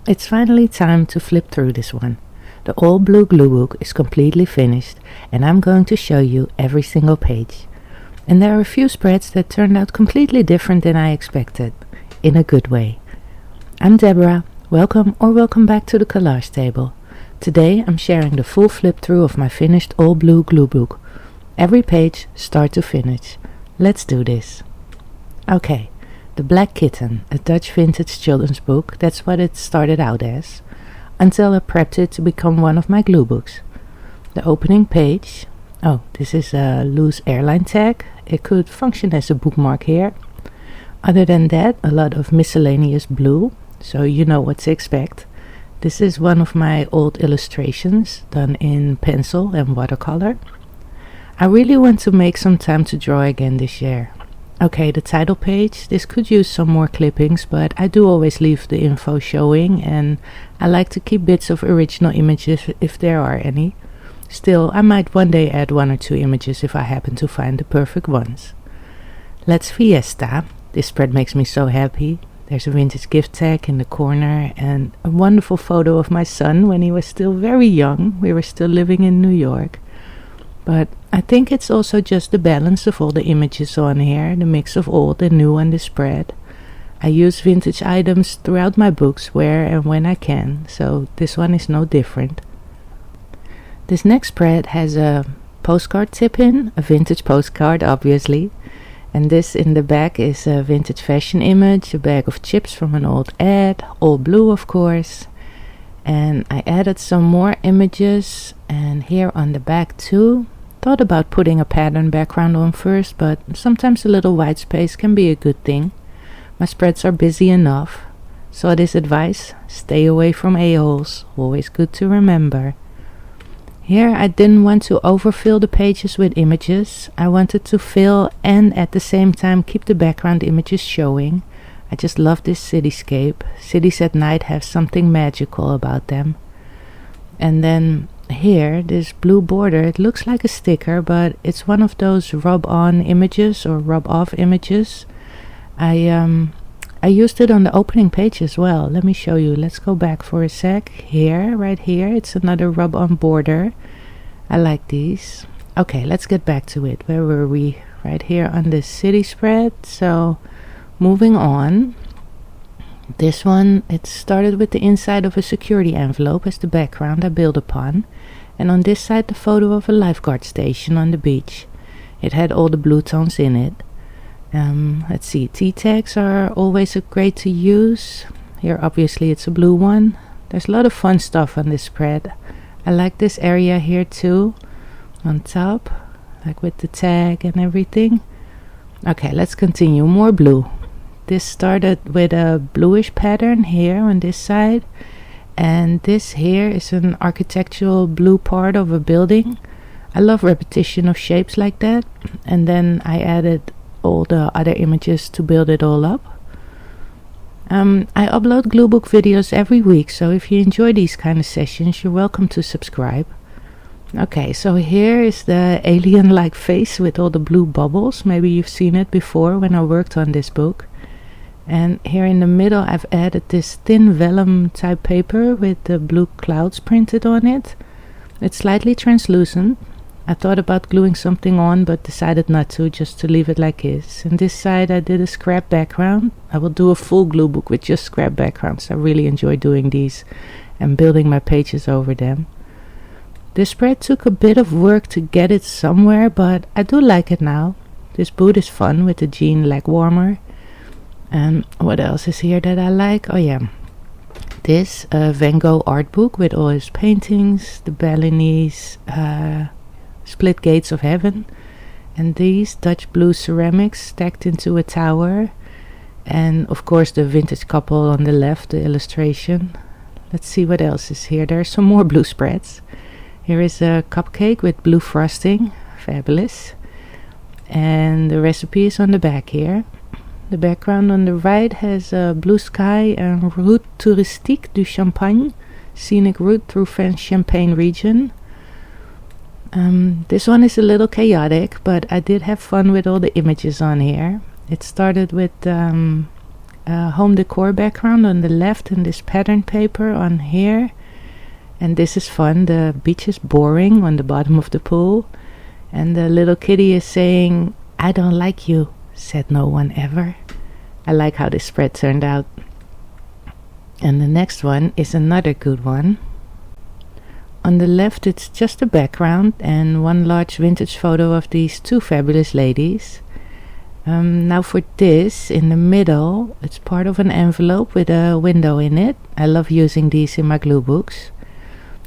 it's finally time to flip through this one. The all blue Gluebook is completely finished, and I'm going to show you every single page. And there are a few spreads that turned out completely different than I expected, in a good way. I'm Deborah. Welcome back to the collage table. Today I'm sharing the full flip through of my finished all blue Gluebook. Every page, start to finish. Let's do this. Okay, The Black Kitten, a Dutch vintage children's book. That's what it started out as, until I prepped it to become one of my Gluebooks. The opening page. Oh, this is a loose airline tag. It could function as a bookmark here. Other than that, a lot of miscellaneous blue, so you know what to expect. This is one of my old illustrations done in pencil and watercolor. I really want to make some time to draw again this year. Okay, the title page. This could use some more clippings, but I do always leave the info showing, and I like to keep bits of original images if there are any. Still, I might one day add 1 or 2 images if I happen to find the perfect ones. Let's Fiesta. This spread makes me so happy. There's a vintage gift tag in the corner and a wonderful photo of my son when he was still very young. We were still living in New York. But I think it's also just the balance of all the images on here, the mix of old and new on the spread. I use vintage items throughout my books where and when I can, so this one is no different. This next spread has a postcard tip in, a vintage postcard obviously. And this in the back is a vintage fashion image, a bag of chips from an old ad, all blue of course. And I added some more images, and here on the back too. Thought about putting a pattern background on first, but sometimes a little white space can be a good thing. My spreads are busy enough. Saw this advice, stay away from a-holes, always good to remember. Here I didn't want to overfill the pages with images. I wanted to fill and at the same time keep the background images showing. I just love this cityscape. Cities at night have something magical about them. And then here, this blue border, it looks like a sticker, but it's one of those rub-on images or rub-off images. I used it on the opening page as well. Let me show you. Let's go back for a sec. Here, right here, it's another rub-on border. I like these. Okay, let's get back to it. Where were we? Right here on the city spread. So, moving on. This one, it started with the inside of a security envelope as the background I built upon. And on this side, the photo of a lifeguard station on the beach. It had all the blue tones in it. Let's see, T-tags are always great to use. Here obviously it's a blue one. There's a lot of fun stuff on this spread. I like this area here too, on top, like with the tag and everything. Okay, let's continue. More blue. This started with a bluish pattern here on this side, and this here is an architectural blue part of a building. I love repetition of shapes like that, and then I added all the other images to build it all up. I upload Gluebook videos every week, so if you enjoy these kind of sessions, you're welcome to subscribe. Okay, so here is the alien-like face with all the blue bubbles. Maybe you've seen it before when I worked on this book. And here in the middle I've added this thin vellum type paper with the blue clouds printed on it. It's slightly translucent. I thought about gluing something on, but decided not to, just to leave it like is. And this side I did a scrap background. I will do a full Gluebook with just scrap backgrounds. I really enjoy doing these and building my pages over them. This spread took a bit of work to get it somewhere, but I do like it now. This boot is fun with the jean leg warmer. And what else is here that I like? Oh yeah, this Van Gogh art book with all his paintings, the Balinese split gates of heaven, and these Dutch blue ceramics stacked into a tower, and of course the vintage couple on the left, the illustration. Let's see what else is here. There are some more blue spreads. Here is a cupcake with blue frosting, fabulous, and the recipe is on the back here. The background on the right has a blue sky and route touristique du Champagne, scenic route through French Champagne region. This one is a little chaotic, but I did have fun with all the images on here. It started with a home decor background on the left and this pattern paper on here. And this is fun. The beach is boring on the bottom of the pool. And the little kitty is saying, "I don't like you, said no one ever." I like how this spread turned out. And the next one is another good one. On the left it's just a background and one large vintage photo of these two fabulous ladies. Now for this, in the middle, it's part of an envelope with a window in it. I love using these in my glue books.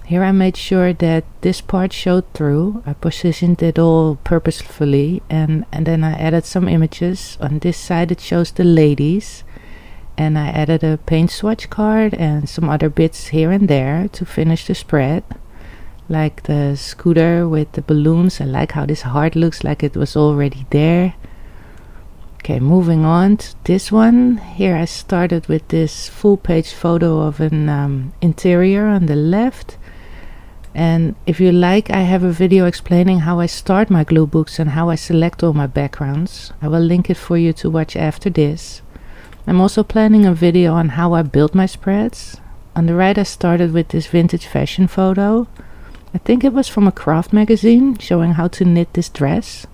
Here I made sure that this part showed through. I positioned it all purposefully, and then I added some images. On this side it shows the ladies, and I added a paint swatch card and some other bits here and there to finish the spread, like the scooter with the balloons. I like how this heart looks like it was already there. Okay, moving on to this one. Here I started with this full page photo of an interior on the left. And if you like, I have a video explaining how I start my glue books and how I select all my backgrounds. I will link it for you to watch after this. I'm also planning a video on how I build my spreads. On the right I started with this vintage fashion photo. I think it was from a craft magazine showing how to knit this dress.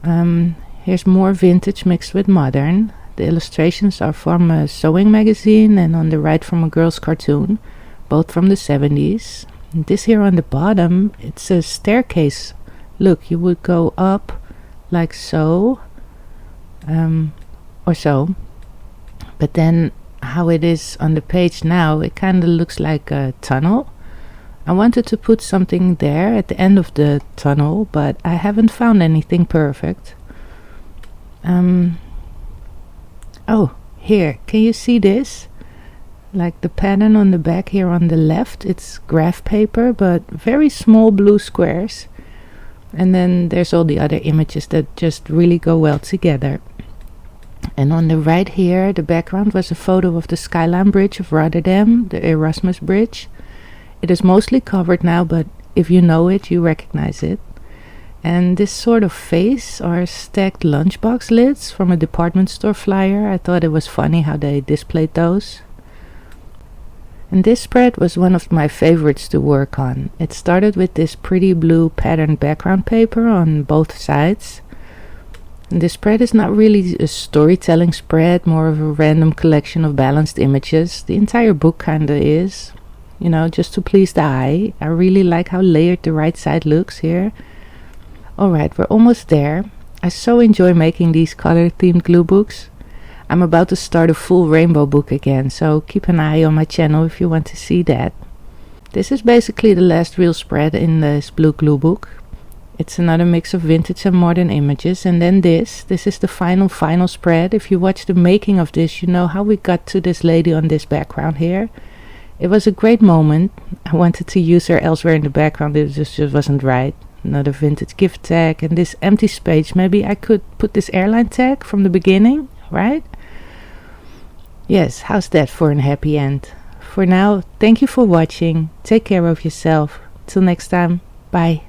Here's more vintage mixed with modern. The illustrations are from a sewing magazine, and on the right from a girl's cartoon, both from the 70s. And this here on the bottom, it's a staircase. Look, you would go up like so, or so. But then how it is on the page now, it kind of looks like a tunnel. I wanted to put something there at the end of the tunnel, but I haven't found anything perfect. Oh, here, can you see this? Like the pattern on the back here on the left, it's graph paper, but very small blue squares. And then there's all the other images that just really go well together. And on the right here, the background was a photo of the Skyline Bridge of Rotterdam, the Erasmus Bridge. It is mostly covered now, but if you know it, you recognize it. And this sort of face are stacked lunchbox lids from a department store flyer. I thought it was funny how they displayed those. And this spread was one of my favorites to work on. It started with this pretty blue patterned background paper on both sides. And this spread is not really a storytelling spread, more of a random collection of balanced images. The entire book kinda is, you know, just to please the eye. I really like how layered the right side looks here. Alright, we're almost there. I so enjoy making these color themed glue books. I'm about to start a full rainbow book again, so keep an eye on my channel if you want to see that. This is basically the last real spread in this blue glue book. It's another mix of vintage and modern images. And then this is the final spread. If you watch the making of this, you know how we got to this lady on this background here. It was a great moment. I wanted to use her elsewhere in the background, it just wasn't right. Another vintage gift tag and this empty space. Maybe I could put this airline tag from the beginning, right? Yes, how's that for a happy end? For now, thank you for watching. Take care of yourself. Till next time, bye.